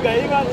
ਗਈ ਗੱਲ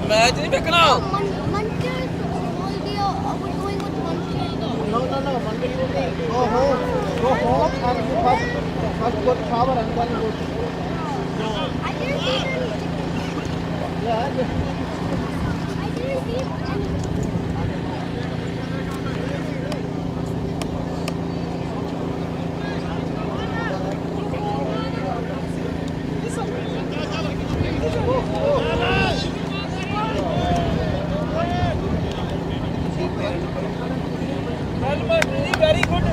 ਮੈਚ ਨਹੀਂ ਵੇਖਣਾ very good.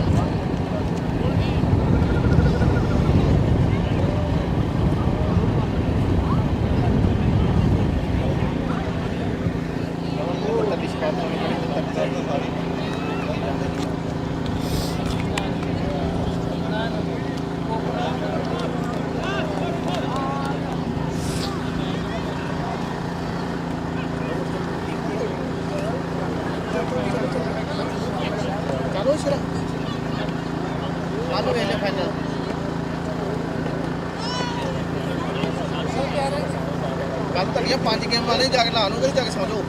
ਕੱਲ ਤੱਕ 5 ਗੇਮ ਵਾਲੇ ਜਾ ਕੇ ਲਾ ਲੂਗੇ ਜਾ ਕੇ ਸੌ ਜਾਓ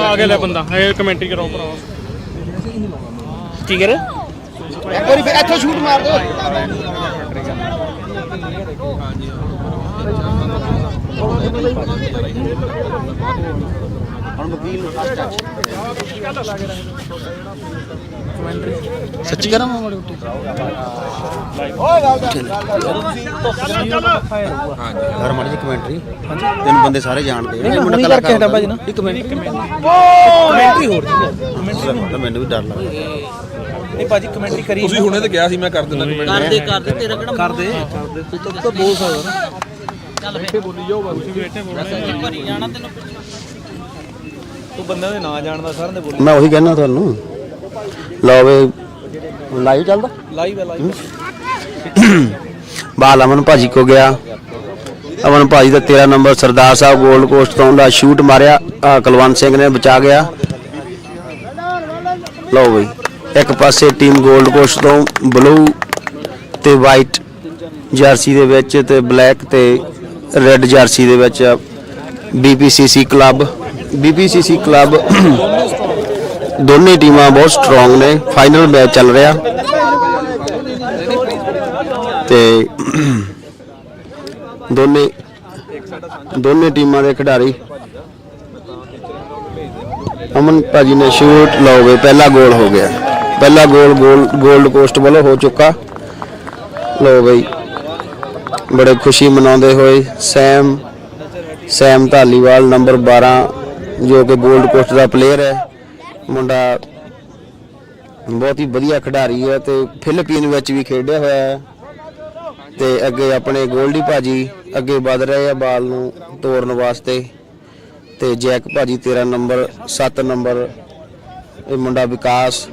आगे ले बंदा कमेंट्री कराओ भरावा ਕੀ ਕਰੇ ਇੱਕ ਵਾਰੀ ਫਿਰ ਇੱਥੋਂ ਸ਼ੂਟ ਮਾਰ ਦਿਓ ਹੁਣ ਵਕੀਲ ਸੱਚੀ ਕਰਾਂ ਮਾੜੀ ਉੱਤੇ ਘਰ ਮਾੜੀ ਜੀ ਕਮੈਂਟਰੀ ਤਿੰਨ ਬੰਦੇ ਸਾਰੇ ਜਾਣਦੇ ਆ ਮੁੰਡਾ ਕਲਾਕਾਰ ਹੁੰਦਾ ਭਾਜੀ ਨਾ ਇੱਕ ਕਮੈਂਟਰੀ ਹੋਰ ਜੀ ਮੈਨੂੰ ਵੀ ਡਰ ਲੱਗਦਾ ਨਹੀਂ ਭਾਜੀ ਕਮੈਂਟਰੀ ਕਰੀ ਤੁਸੀਂ ਹੁਣੇ ਤੇ ਕਿਹਾ ਸੀ ਮੈਂ ਕਰ ਦਿੰਦਾ ਕਮੈਂਟ ਕਰਦੇ ਤੇਰਾ ਕਿਹੜਾ ਕਰਦੇ ਤੂੰ ਤਾਂ ਬਹੁਤ ਸਕਦਾ ਚੱਲ ਫੇਰ ਬੋਲੀ ਜਾਓ ਬਾਬੂ ਬੈਠੇ ਬੋਲਣਾ ਭਰੀ ਜਾਣਾ ਤੈਨੂੰ ਤੂੰ ਬੰਦਿਆਂ ਦੇ ਨਾਂ ਜਾਣਦਾ ਸਾਰਿਆਂ ਦੇ ਬੋਲੀ ਮੈਂ ਉਹੀ ਕਹਿਣਾ ਤੁਹਾਨੂੰ ਲਓ ਵੇ ਲਾਈਵ ਚੱਲਦਾ ਲਾਈਵ ਹੈ ਲਾਈਵ ਬਾਲ ਅਮਨ ਭਾਜੀ ਕੋ ਗਿਆ ਅਮਨ ਭਾਜੀ ਦਾ 13 ਨੰਬਰ ਸਰਦਾਰ ਸਾਹਿਬ 골ਡ ਕੋਸਟ ਤੋਂ ਦਾ ਸ਼ੂਟ ਮਾਰਿਆ ਕੁਲਵੰਤ ਸਿੰਘ ਨੇ ਬਚਾ ਗਿਆ ਲਓ ਬਈ ਇੱਕ ਪਾਸੇ ਟੀਮ 골ਡ ਕੋਸਟ ਤੋਂ ਬਲੂ ਤੇ ਵਾਈਟ ਜਰਸੀ ਦੇ ਵਿੱਚ ਤੇ ਬਲੈਕ ਤੇ ਰੈੱਡ ਜਰਸੀ ਦੇ ਵਿੱਚ BPCC ਕਲੱਬ ਦੋਨੇ ਟੀਮਾਂ ਬਹੁਤ ਸਟਰੋਂਗ ਨੇ ਫਾਈਨਲ ਮੈਚ ਚੱਲ ਰਿਹਾ ਤੇ ਦੋਨੇ ਟੀਮਾਂ ਦੇ ਖਿਡਾਰੀ ਅਮਨ ਭਾਜੀ ਨੇ ਸ਼ੂਟ ਲਾਓਗੇ ਪਹਿਲਾ ਗੋਲ ਹੋ ਗਿਆ ਪਹਿਲਾ ਗੋਲ 골ਡ ਕੋਸਟ ਵੱਲੋਂ ਹੋ ਚੁੱਕਾ ਲਓ ਬਈ ਬੜੇ ਖੁਸ਼ੀ ਮਨਾਉਂਦੇ ਹੋਏ ਸੈਮ ਧਾਲੀਵਾਲ ਨੰਬਰ 12 ਜੋ ਕਿ 골ਡ ਕੋਸਟ ਦਾ ਪਲੇਅਰ ਹੈ ਮੁੰਡਾ ਬਹੁਤ ਹੀ ਵਧੀਆ ਖਿਡਾਰੀ ਹੈ ਤੇ ਫਿਲੀਪੀਨ ਵਿੱਚ ਵੀ ਖੇਡਿਆ ਹੋਇਆ ਹੈ ਤੇ ਅੱਗੇ ਆਪਣੇ ਗੋਲਡੀ ਭਾਜੀ ਅੱਗੇ ਵਧ ਰਹੇ ਆ ਬਾਲ ਨੂੰ ਤੋੜਨ ਵਾਸਤੇ ਤੇ ਜੈਕ ਭਾਜੀ 13 ਨੰਬਰ 7 ਨੰਬਰ ਇਹ ਮੁੰਡਾ ਵਿਕਾਸ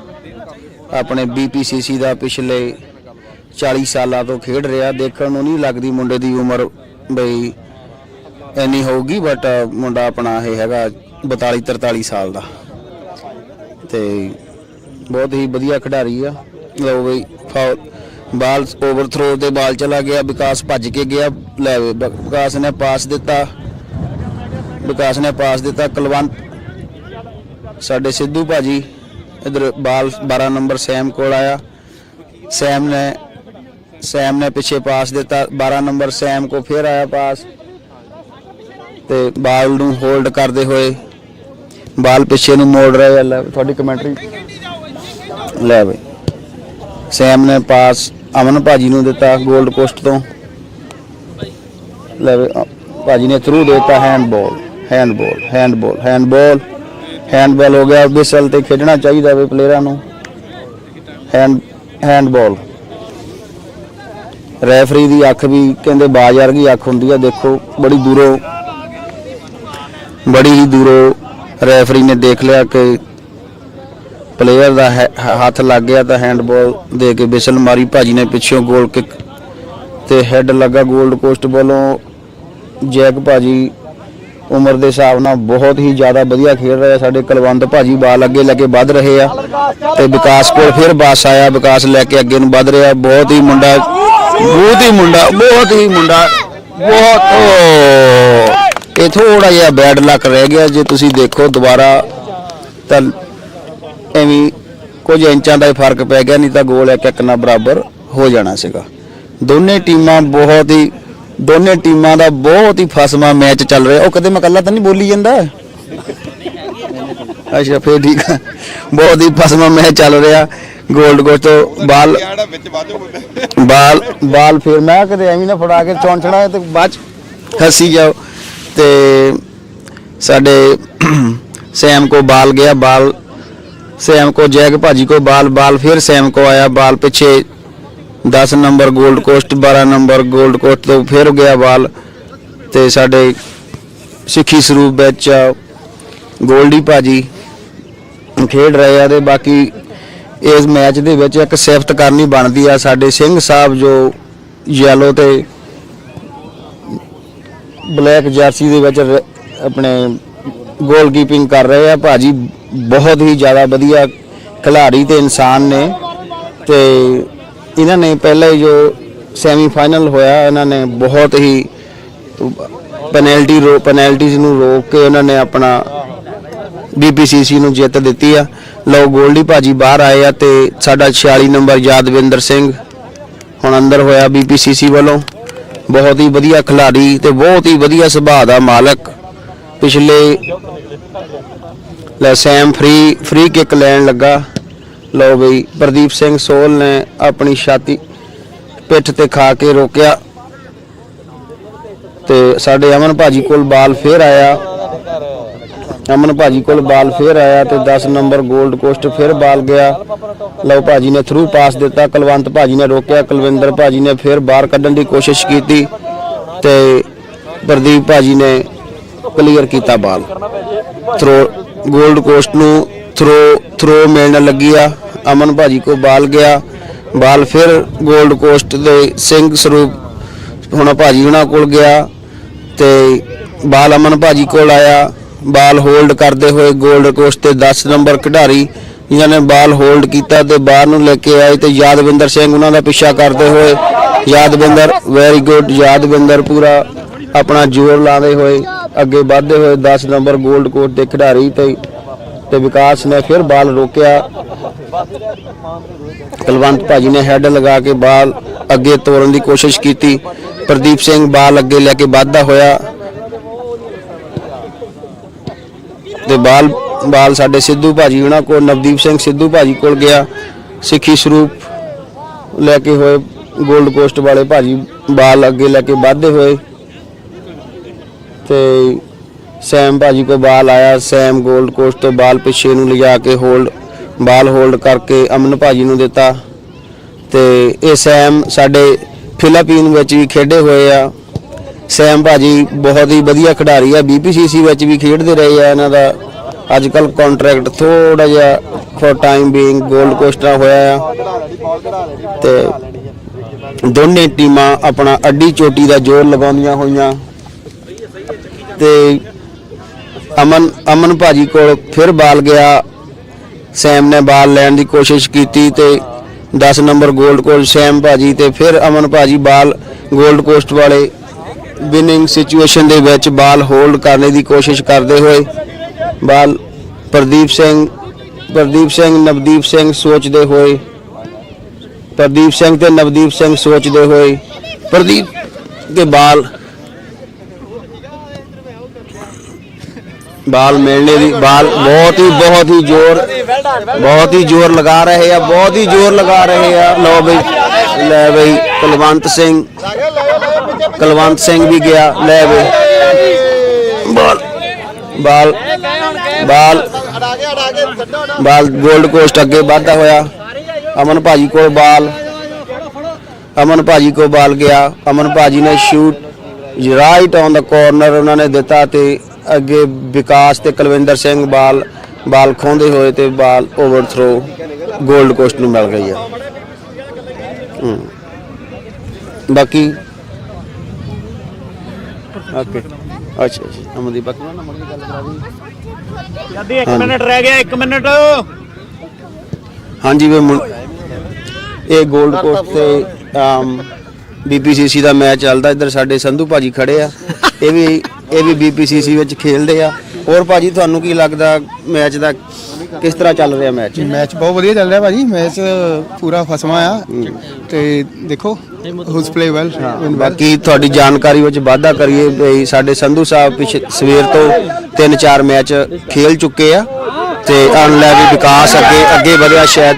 ਆਪਣੇ BPCC ਦਾ ਪਿਛਲੇ 40 ਸਾਲਾਂ ਤੋਂ ਖੇਡ ਰਿਹਾ ਦੇਖਣ ਨੂੰ ਨਹੀਂ ਲੱਗਦੀ ਮੁੰਡੇ ਦੀ ਉਮਰ ਬਈ ਇੰਨੀ ਹੋਊਗੀ ਬਟ ਮੁੰਡਾ ਆਪਣਾ ਇਹ ਹੈਗਾ 42-43 ਸਾਲ ਦਾ ਤੇ ਬਹੁਤ ਹੀ ਵਧੀਆ ਖਿਡਾਰੀ ਆ ਲਓ ਬਈ ਬਾਲ ਓਵਰਥਰੋ ਤੇ ਬਾਲ ਚਲਾ ਗਿਆ ਵਿਕਾਸ ਭੱਜ ਕੇ ਗਿਆ ਲੈ ਵਿਕਾਸ ਨੇ ਪਾਸ ਦਿੱਤਾ ਕੁਲਵੰਤ ਸਾਡੇ ਸਿੱਧੂ ਭਾਜੀ ਇਧਰ ਬਾਲ 12 ਨੰਬਰ ਸੈਮ ਕੋਲ ਆਇਆ ਸੈਮ ਨੇ ਪਿੱਛੇ ਪਾਸ ਦਿੱਤਾ 12 ਨੰਬਰ ਸੈਮ ਕੋ ਫਿਰ ਆਇਆ ਪਾਸ ਤੇ ਬਾਲ ਨੂੰ ਹੋਲਡ ਕਰਦੇ ਹੋਏ ਬਾਲ ਪਿੱਛੇ ਨੂੰ ਮੋੜ ਰਹੇ ਆ ਤੁਹਾਡੀ ਕਮੈਂਟਰੀ ਲੈ ਬਈ ਸੈਮ ਨੇ ਪਾਸ ਅਮਨ ਭਾਜੀ ਨੂੰ ਦਿੱਤਾ 골ਡ ਕੋਸਟ ਤੋਂ ਲੈ ਭਾਜੀ ਨੇ ਥਰੂ ਦਿੱਤਾ ਹੈਂਡਬਾਲ ਹੋ ਗਿਆ ਵਿਸਲ ਤੇ ਖੇਡਣਾ ਚਾਹੀਦਾ ਵੇ ਪਲੇਅਰਾਂ ਨੂੰ ਹੈਂਡਬਾਲ ਰੈਫਰੀ ਦੀ ਅੱਖ ਵੀ ਕਹਿੰਦੇ ਬਾਜ਼ ਵਰਗੀ ਅੱਖ ਹੁੰਦੀ ਆ ਦੇਖੋ ਬੜੀ ਹੀ ਦੂਰੋਂ ਰੈਫਰੀ ਨੇ ਦੇਖ ਲਿਆ ਕਿ ਪਲੇਅਰ ਦਾ ਹੱਥ ਲੱਗ ਗਿਆ ਤਾਂ ਹੈਂਡਬਾਲ ਦੇ ਕੇ ਵਿਸਲ ਮਾਰੀ ਭਾਜੀ ਨੇ ਪਿੱਛੋਂ ਗੋਲ ਕਿੱਕ ਤੇ ਹੈਡ ਲੱਗਾ 골ਡ ਕੋਸਟ ਵੱਲੋਂ ਜੈਕ ਭਾਜੀ ਉਮਰ ਦੇ ਹਿਸਾਬ ਨਾਲ ਬਹੁਤ ਹੀ ਜ਼ਿਆਦਾ ਵਧੀਆ ਖੇਡ ਰਿਹਾ ਸਾਡੇ ਕੁਲਵੰਤ ਭਾਜੀ ਬਾਲ ਅੱਗੇ ਲੈ ਕੇ ਵੱਧ ਰਹੇ ਆ ਤੇ ਵਿਕਾਸ ਕੋਲ ਫਿਰ ਬਾਸ ਆਇਆ ਵਿਕਾਸ ਲੈ ਕੇ ਅੱਗੇ ਨੂੰ ਵੱਧ ਰਿਹਾ ਬਹੁਤ ਹੀ ਮੁੰਡਾ ਇਹ ਥੋੜਾ ਜਿਹਾ ਬੈਡ ਲੱਕ ਰਹਿ ਗਿਆ ਜੇ ਤੁਸੀਂ ਦੇਖੋ ਦੁਬਾਰਾ ਤਾਂ ਐਵੇਂ ਕੁਝ ਇੰਚਾਂ ਦਾ ਫਰਕ ਪੈ ਗਿਆ ਨਹੀਂ ਤਾਂ ਗੋਲ ਇੱਕ ਨਾਲ ਬਰਾਬਰ ਹੋ ਜਾਣਾ ਸੀਗਾ ਦੋਨੇ ਟੀਮਾਂ ਦਾ ਬਹੁਤ ਹੀ ਫਸਵਾ ਮੈਚ ਚੱਲ ਰਿਹਾ ਉਹ ਕਦੇ ਮੈਂ ਇਕੱਲਾ ਤਾਂ ਨਹੀਂ ਬੋਲੀ ਜਾਂਦਾ ਅੱਛਾ ਫੇਰ ਠੀਕ ਆ ਬਹੁਤ ਹੀ ਫਸਵਾ ਮੈਚ ਚੱਲ ਰਿਹਾ 골ਡ ਕੋਸਟ ਬਾਲ ਫਿਰ ਮੈਂ ਕਦੇ ਐਵੇਂ ਨਾ ਫੜਾ ਕੇ ਚੌਂਚਣਾ ਤੇ ਬਾਅਦ ਹੱਸੀ ਜਾਓ ਤੇ ਸਾਡੇ ਸੈਮ ਕੋ ਬਾਲ ਗਿਆ सैम को जैक भाजी को बाल फिर सैम को आया बाल पीछे 10 number Gold Coast 12 number Gold Coast तो फिर गया बाल ते साडे सिखी स्वरूप विच गोल्डी भाजी खेड रहे हैं। बाकी इस मैच दे विच एक सिफत करनी बनती है साडे सिंह साहब जो येलो ते ब्लैक जर्सी दे विच अपने गोल कीपिंग कर रहे हैं। भाजी बहुत ही ज़्यादा वधिया खिलाड़ी ते इंसान ने ते ਇਹਨਾਂ ਨੇ ਪਹਿਲਾਂ ਹੀ ਜੋ ਸੈਮੀਫਾਈਨਲ ਹੋਇਆ ਇਹਨਾਂ ਨੇ ਬਹੁਤ ਹੀ ਪੈਨਲਟੀਜ਼ ਨੂੰ ਰੋਕ ਕੇ ਉਹਨਾਂ ਨੇ ਆਪਣਾ BPCC ਨੂੰ ਜਿੱਤ ਦਿੱਤੀ ਆ। ਲਓ ਗੋਲਡੀ ਭਾਜੀ ਬਾਹਰ ਆਏ ਆ ਤੇ ਸਾਡਾ 46 ਨੰਬਰ ਯਾਦਵਿੰਦਰ ਸਿੰਘ ਹੁਣ ਅੰਦਰ ਹੋਇਆ BPCC ਵੱਲੋਂ। ਬਹੁਤ ਹੀ ਵਧੀਆ ਖਿਡਾਰੀ ਤੇ ਬਹੁਤ ਹੀ ਵਧੀਆ ਸੁਭਾਅ ਦਾ ਮਾਲਕ। ਪਿਛਲੇ ਲੈ ਸੈਮ ਫ੍ਰੀ ਕਿੱਕ ਲੈਣ ਲੱਗਾ। ਲਓ ਬਈ ਪ੍ਰਦੀਪ ਸਿੰਘ ਸੋਲ ਨੇ ਆਪਣੀ ਛਾਤੀ ਪਿੱਠ ਤੇ ਖਾ ਕੇ ਰੋਕਿਆ ਤੇ ਸਾਡੇ ਅਮਨ ਭਾਜੀ ਕੋਲ ਬਾਲ ਫੇਰ ਆਇਆ। ਅਮਨ ਭਾਜੀ ਕੋਲ ਬਾਲ ਫੇਰ ਆਇਆ ਤੇ 10 ਨੰਬਰ 골ਡ ਕੋਸਟ ਫਿਰ ਬਾਲ ਗਿਆ। ਲਓ ਭਾਜੀ ਨੇ ਥਰੂ ਪਾਸ ਦਿੱਤਾ, ਕੁਲਵੰਤ ਭਾਜੀ ਨੇ ਰੋਕਿਆ, ਕੁਲਵਿੰਦਰ ਭਾਜੀ ਨੇ ਫਿਰ ਬਾਹਰ ਕੱਢਣ ਦੀ ਕੋਸ਼ਿਸ਼ ਕੀਤੀ ਤੇ ਪ੍ਰਦੀਪ ਭਾਜੀ ਨੇ ਕਲੀਅਰ ਕੀਤਾ ਬਾਲ। ਥਰੋ 골ਡ ਕੋਸਟ ਨੂੰ ਥਰੋ ਮਿਲਣ ਲੱਗੀ ਆ। ਅਮਨ ਭਾਜੀ ਕੋ ਬਾਲ ਗਿਆ, ਬਾਲ ਫਿਰ 골ਡ ਕੋਸਟ ਦੇ ਸਿੰਘ ਸਰੂਪ ਹੁਣ ਭਾਜੀ ਉਹਨਾਂ ਕੋਲ ਗਿਆ ਤੇ ਬਾਲ ਅਮਨ ਭਾਜੀ ਕੋਲ ਆਇਆ। ਬਾਲ ਹੋਲਡ ਕਰਦੇ ਹੋਏ 골ਡ ਕੋਸਟ ਤੇ 10 ਨੰਬਰ ਖਿਡਾਰੀ ਜਿਨ੍ਹਾਂ ਨੇ ਬਾਲ ਹੋਲਡ ਕੀਤਾ ਤੇ ਬਾਹਰ ਨੂੰ ਲੈ ਕੇ ਆਏ ਤੇ ਯਾਦਵਿੰਦਰ ਸਿੰਘ ਉਹਨਾਂ ਦਾ ਪਿੱਛਾ ਕਰਦੇ ਹੋਏ ਯਾਦਵਿੰਦਰ ਵੈਰੀ ਗੁੱਡ ਯਾਦਵਿੰਦਰ ਪੂਰਾ ਆਪਣਾ ਜ਼ੋਰ ਲਾਉਂਦੇ ਹੋਏ ਅੱਗੇ ਵਧਦੇ ਹੋਏ 10 ਨੰਬਰ 골ਡ ਕੋਸਟ ਦੇ ਖਿਡਾਰੀ ਤੇ ਵਿਕਾਸ ਨੇ ਫਿਰ ਬਾਲ ਰੋਕਿਆ। ਕੁਲਵੰਤ ਭਾਜੀ ਨੇ ਹੈਡ ਲਗਾ ਕੇ ਬਾਲ ਅੱਗੇ ਤੋੜਨ ਦੀ ਕੋਸ਼ਿਸ਼ ਕੀਤੀ। ਪ੍ਰਦੀਪ ਸਿੰਘ ਬਾਲ ਅੱਗੇ ਲੈ ਕੇ ਵੱਧਦਾ ਹੋਇਆ ਤੇ ਬਾਲ ਸਾਡੇ ਸਿੱਧੂ ਭਾਜੀ ਉਹਨਾਂ ਕੋਲ ਨਵਦੀਪ ਸਿੰਘ ਸਿੱਧੂ ਭਾਜੀ ਕੋਲ ਗਿਆ। ਸਿੱਖੀ ਸਰੂਪ ਲੈ ਕੇ ਹੋਏ 골ਡ ਕੋਸਟ ਵਾਲੇ ਭਾਜੀ ਬਾਲ ਅੱਗੇ ਲੈ ਕੇ ਵੱਧਦੇ ਹੋਏ ਤੇ ਸੈਮ ਭਾਜੀ ਕੋਲ ਬਾਲ ਆਇਆ। ਸੈਮ 골ਡ ਕੋਸਟ ਤੋਂ ਬਾਲ ਪਿੱਛੇ ਨੂੰ ਲਿਜਾ ਕੇ ਬਾਲ ਹੋਲਡ ਕਰਕੇ ਅਮਨ ਭਾਜੀ ਨੂੰ ਦਿੱਤਾ ਤੇ ਇਹ ਸੈਮ ਸਾਡੇ ਫਿਲੀਪੀਨ ਵਿੱਚ ਵੀ ਖੇਡੇ ਹੋਏ ਆ। ਸੈਮ ਭਾਜੀ ਬਹੁਤ ਹੀ ਵਧੀਆ ਖਿਡਾਰੀ ਆ, BPCC ਵਿੱਚ ਵੀ ਖੇਡਦੇ ਰਹੇ ਆ। ਇਹਨਾਂ ਦਾ ਅੱਜ ਕੱਲ ਕੰਟਰੈਕਟ ਥੋੜਾ ਜਿਹਾ ਫॉर ਟਾਈਮ ਬੀਇੰਗ 골ਡ ਕੋਸਟ ਨਾਲ ਹੋਇਆ ਆ ਤੇ ਦੋਨੇ ਟੀਮਾਂ ਆਪਣਾ ਅੱਡੀ ਚੋਟੀ ਦਾ ਜ਼ੋਰ ਲਗਾਉਂਦੀਆਂ ਹੋਈਆਂ ਤੇ ਅਮਨ ਭਾਜੀ ਕੋਲ ਫਿਰ ਬਾਲ ਗਿਆ। ਸੈਮ ਨੇ ਬਾਲ ਲੈਣ ਦੀ ਕੋਸ਼ਿਸ਼ ਕੀਤੀ ਤੇ 10 ਨੰਬਰ 골ਡ ਕੋਸਟ ਸੈਮ ਭਾਜੀ ਤੇ ਫਿਰ ਅਮਨ ਭਾਜੀ ਬਾਲ 골ਡ ਕੋਸਟ ਵਾਲੇ ਵਿਨਿੰਗ ਸਿਚੁਏਸ਼ਨ ਦੇ ਵਿੱਚ ਬਾਲ ਹੋਲਡ ਕਰਨ ਦੀ ਕੋਸ਼ਿਸ਼ ਕਰਦੇ ਹੋਏ ਬਾਲ ਪ੍ਰਦੀਪ ਸਿੰਘ ਨਵਦੀਪ ਸਿੰਘ ਸੋਚਦੇ ਹੋਏ ਪ੍ਰਦੀਪ ਸਿੰਘ ਤੇ ਨਵਦੀਪ ਸਿੰਘ ਸੋਚਦੇ ਹੋਏ ਪ੍ਰਦੀਪ ਦੇ ਬਾਲ ਮਿਲਣੇ ਦੀ ਬਾਲ ਬਹੁਤ ਹੀ ਜ਼ੋਰ ਲਗਾ ਰਹੇ ਆ ਲਓ ਬਈ ਲੈ ਬਈ ਕੁਲਵੰਤ ਸਿੰਘ ਵੀ ਗਿਆ। ਲੈ ਬਈ ਬਾਲ 골ਡ ਕੋਸਟ ਅੱਗੇ ਵੱਧਦਾ ਹੋਇਆ। ਅਮਨ ਭਾਜੀ ਕੋਲ ਬਾਲ ਗਿਆ। ਅਮਨ ਭਾਜੀ ਨੇ shoot right on the corner ਉਹਨਾਂ ਨੇ ਦਿੱਤਾ ਤੇ ਅੱਗੇ ਵਿਕਾਸ ਤੇ ਕੁਲਵਿੰਦਰ ਸਿੰਘ ਬਾਲ ਖੋਂਦੇ ਹੋਏ ਤੇ ਬਾਲ ਓਵਰ ਥਰੋ 골ਡ ਕੋਸਟ ਨੂੰ ਮਿਲ ਗਈ ਆ। ਬਾਕੀ ਓਕੇ ਅੱਛਾ ਅਮਨਦੀਪ ਬਾਕੀ ਨਾ ਮੁੜ ਕੇ ਗੱਲ ਕਰਾ ਦੀ ਜੱਦੀ 1 ਮਿੰਟ ਰਹਿ ਗਿਆ 1 ਮਿੰਟ ਹਾਂਜੀ ਵੇ ਇਹ 골ਡ ਕੋਸਟ ਤੇ BPCC ਦਾ ਮੈਚ ਚੱਲਦਾ। ਇੱਧਰ ਸਾਡੇ ਸੰਧੂ ਭਾਜੀ ਖੜੇ ਆ, ਇਹ ਵੀ BPCC ਵਿੱਚ ਖੇਡਦੇ ਆ। ਹੋਰ ਭਾਜੀ ਤੁਹਾਨੂੰ ਕੀ ਲੱਗਦਾ ਮੈਚ ਦਾ ਕਿਸ ਤਰ੍ਹਾਂ ਚੱਲ ਰਿਹਾ ਮੈਚ ਬਹੁਤ ਵਧੀਆ ਚੱਲ ਰਿਹਾ ਭਾਜੀ। ਮੈਚ ਪੂਰਾ ਫਸਵਾ ਆ ਤੇ ਦੇਖੋ ਹੁਸ ਪਲੇ ਵੈਲ। ਬਾਕੀ ਤੁਹਾਡੀ ਜਾਣਕਾਰੀ ਵਿੱਚ ਵਾਧਾ ਕਰੀਏ ਵੀ ਸਾਡੇ ਸੰਧੂ ਸਾਹਿਬ ਪਿਛੇ ਸਵੇਰ ਤੋਂ 3-4 ਮੈਚ ਖੇਲ ਚੁੱਕੇ ਆ ਤੇ ਅਨਲੇ ਵੀ ਵਿਕਾਸ ਅੱਗੇ ਵਧਿਆ ਸ਼ਾਇਦ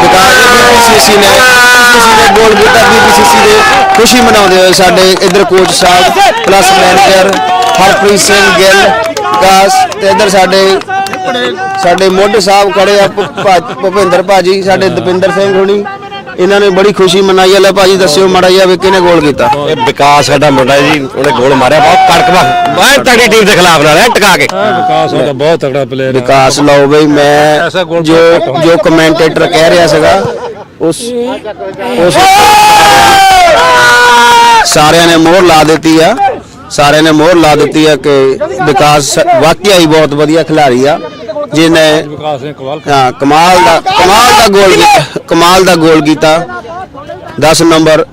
ਵਿਕਾਸ BPCC ਨੇ ਗੋਲ ਕੀਤਾ। BPCC ਦੇ ਖੁਸ਼ੀ ਮਨਾਉਂਦੇ ਹੋਏ ਸਾਡੇ ਇੱਧਰ ਕੋਚ ਸਾਹਿਬ ਪਲੱਸ ਮੈਨੇਜਰ ਹਰਪ੍ਰੀਤ ਸਿੰਘ ਗਿੱਲ ਵਿਕਾਸ ਤੇ ਇੱਧਰ ਸਾਡੇ ਮੋਢੇ ਸਾਹਿਬ ਖੜੇ ਆ ਭੁਪਿੰਦਰ ਭਾਜੀ ਸਾਡੇ ਦਪਿੰਦਰ ਸਿੰਘ ਹੁਣੀ ਇਹਨਾਂ ਨੇ ਬੜੀ ਖੁਸ਼ੀ ਮਨਾਈ। ਲੈ ਭਾਜੀ ਦੱਸਿਓ ਮਾੜਾ ਜਿਹਾ ਵੀ ਕਿਹਨੇ ਗੋਲ ਕੀਤਾ। ਇਹ ਵਿਕਾਸ ਸਾਡਾ ਮੁੰਡਾ ਜੀ, ਉਹਨੇ ਗੋਲ ਮਾਰਿਆ ਬਹੁਤ ਕੜਕਵਾ ਬਹੁਤ ਤਗੜੀ ਟੀਮ ਦੇ ਖਿਲਾਫ ਨਾਲ ਟਿਕਾ ਕੇ। ਵਿਕਾਸ ਸਾਡਾ ਬਹੁਤ ਤਗੜਾ ਪਲੇਅਰ ਵਿਕਾਸ ਲਓ ਬਈ ਮੈਂ ਜੋ ਕਮੈਂਟੇਟਰ ਕਹਿ ਰਿਹਾ ਸੀਗਾ ਉਸ ਸਾਰਿਆਂ ਨੇ ਮੋਹਰ ਲਾ ਦਿੱਤੀ ਆ ਕਿ ਵਿਕਾਸ ਵਾਕਿਆ ਹੀ ਬਹੁਤ ਵਧੀਆ ਖਿਡਾਰੀ ਆ ਜਿਹਨੇ ਹਾਂ ਕਮਾਲ ਦਾ ਗੋਲ ਕੀਤਾ 10 ਨੰਬਰ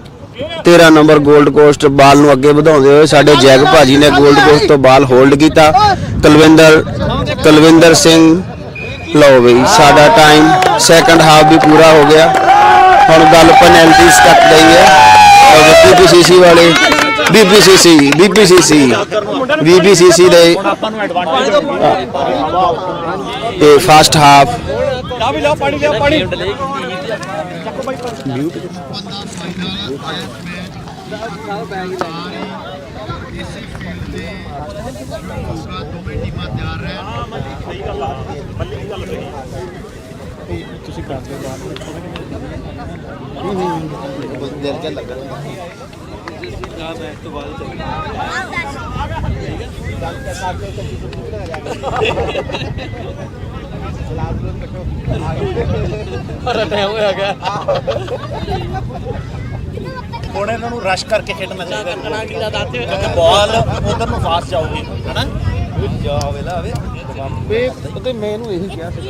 13 ਨੰਬਰ 골ਡ ਕੋਸਟ ਬਾਲ ਨੂੰ ਅੱਗੇ ਵਧਾਉਂਦੇ ਹੋਏ ਸਾਡੇ ਜੈਗ ਭਾਜੀ ਨੇ 골ਡ ਕੋਸਟ ਤੋਂ ਬਾਲ ਹੋਲਡ ਕੀਤਾ। ਕੁਲਵਿੰਦਰ ਸਿੰਘ ਲਓ ਬਈ ਸਾਡਾ ਟਾਈਮ ਸੈਕੰਡ ਹਾਫ ਵੀ ਪੂਰਾ ਹੋ ਗਿਆ। ਹੁਣ ਗੱਲ ਪੈਨਲਟੀਜ਼ ਤੱਕ ਗਈ ਹੈ। BPCC ਵਾਲੇ BPCC ਦੇ ਇਹ ਫਸਟ ਹਾਫ ਤੁਸੀਂ ਕਰਦੇ ਹੁਣ ਇਹਨਾਂ ਨੂੰ ਰਸ਼ ਕਰਕੇ ਖੇਡਣਾ ਚਾਹੀਦਾ ਕਿਉਂਕਿ ਬਾਲ ਉਧਰ ਨੂੰ ਫਾਸਟ ਜਾਊਗੀ ਹੈਨਾ ਜਾਵੇ ਲਾ ਆਵੇ ਤੇ ਮੈਂ ਇਹਨੂੰ ਇਹੀ ਕਿਹਾ ਸੀ